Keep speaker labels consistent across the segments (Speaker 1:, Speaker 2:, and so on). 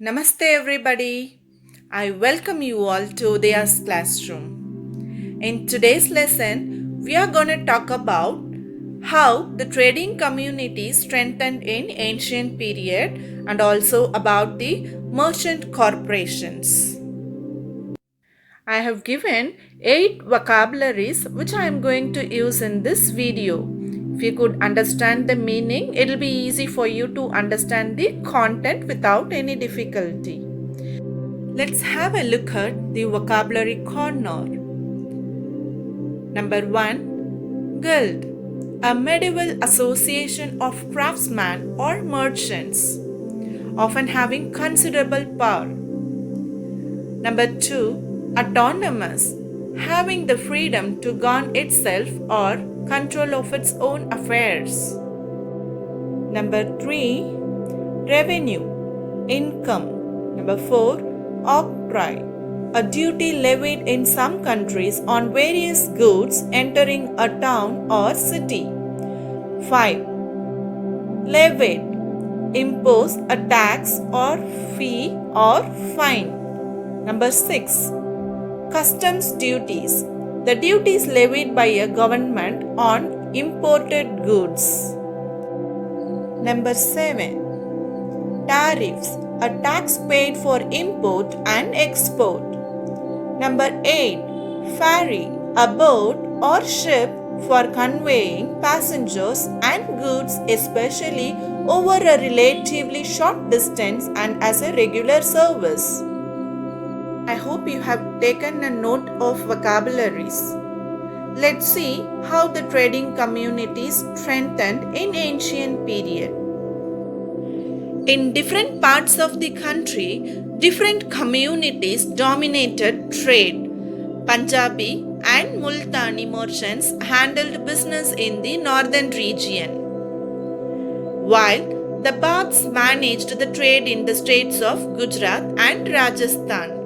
Speaker 1: Namaste, everybody. I welcome you all to Udaya's classroom. In today's lesson, we are going to talk about how the trading community strengthened in ancient period and also about the merchant corporations. I have given 8 vocabularies which I am going to use in this video. If you could understand the meaning, it will be easy for you to understand the content without any difficulty. Let's have a look at the vocabulary corner. Number 1. Guild, a medieval association of craftsmen or merchants, often having considerable power. Number 2. Autonomous, having the freedom to govern itself or control of its own affairs. Number 3. Revenue, income. Number 4. Octroi, a duty levied in some countries on various goods entering a town or city. 5. Levate, impose a tax or fee or fine. Number 6. Customs duties, the duties levied by a government on imported goods. Number 7. Tariffs, a tax paid for import and export. Number 8. Ferry, a boat or ship for conveying passengers and goods, especially over a relatively short distance and as a regular service. I hope you have taken a note of vocabularies. Let's see how the trading communities strengthened in ancient period. In different parts of the country, different communities dominated trade. Punjabi and Multani merchants handled business in the northern region, while the Baths managed the trade in the states of Gujarat and Rajasthan.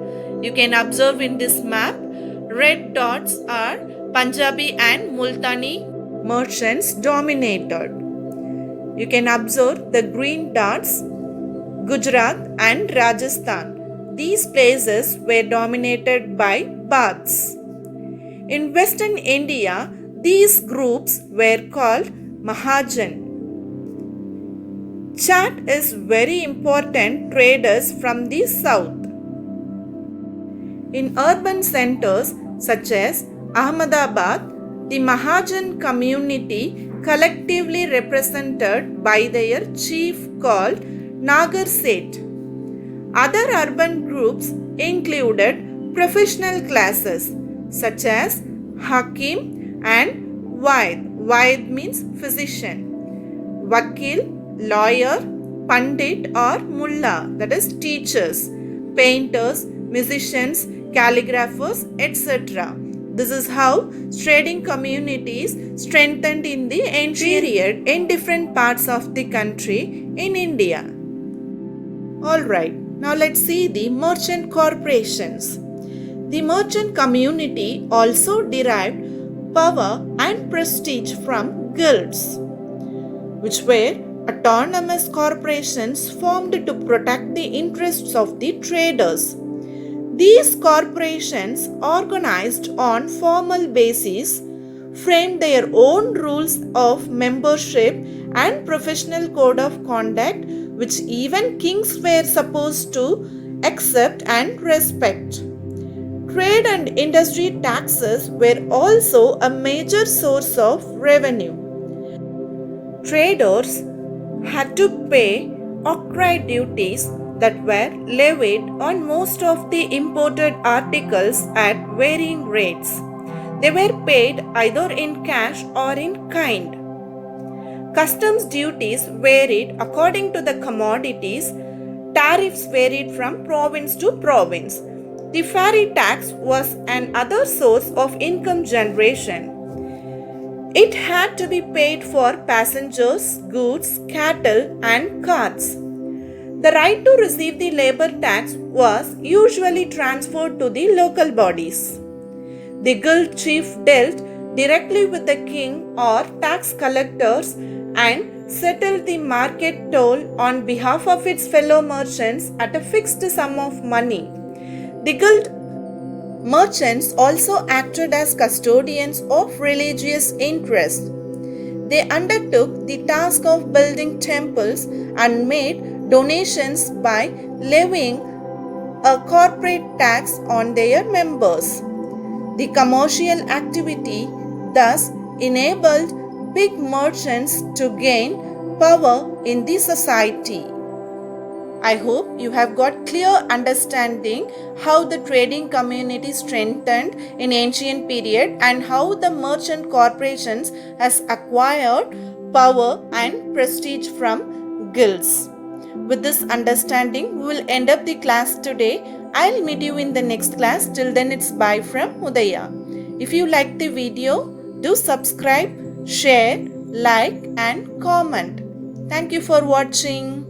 Speaker 1: You can observe in this map, red dots are Punjabi and Multani merchants dominated. You can observe the green dots, Gujarat and Rajasthan. These places were dominated by Baths. In western India, these groups were called Mahajan. Chat is very important traders from the south. In urban centers such as Ahmedabad, the Mahajan community collectively represented by their chief called Nagar Seth. Other urban groups included professional classes such as Hakim and Vaid. Vaid means physician. Vakil, lawyer, Pandit or Mullah, that is teachers, painters, musicians, calligraphers, etc. This is how trading communities strengthened in the ancient period in different parts of the country in India. Alright, now let's see the merchant corporations. The merchant community also derived power and prestige from guilds, which were autonomous corporations formed to protect the interests of the traders. These corporations, organized on formal basis, framed their own rules of membership and professional code of conduct, which even kings were supposed to accept and respect. Trade and industry taxes were also a major source of revenue. Traders had to pay octroi duties that were levied on most of the imported articles at varying rates. They were paid either in cash or in kind. Customs duties varied according to the commodities. Tariffs varied from province to province. The ferry tax was another source of income generation. It had to be paid for passengers, goods, cattle, and carts. The right to receive the labor tax was usually transferred to the local bodies. The guild chief dealt directly with the king or tax collectors and settled the market toll on behalf of its fellow merchants at a fixed sum of money. The guild merchants also acted as custodians of religious interests. They undertook the task of building temples and made donations by levying a corporate tax on their members. The commercial activity thus enabled big merchants to gain power in the society. I hope you have got clear understanding how the trading community strengthened in ancient period and how the merchant corporations has acquired power and prestige from guilds. With this understanding, we will end up the class today. I'll meet you in the next class. Till then, it's bye from Udaya. If you like the video, do subscribe, share, like and comment. Thank you for watching.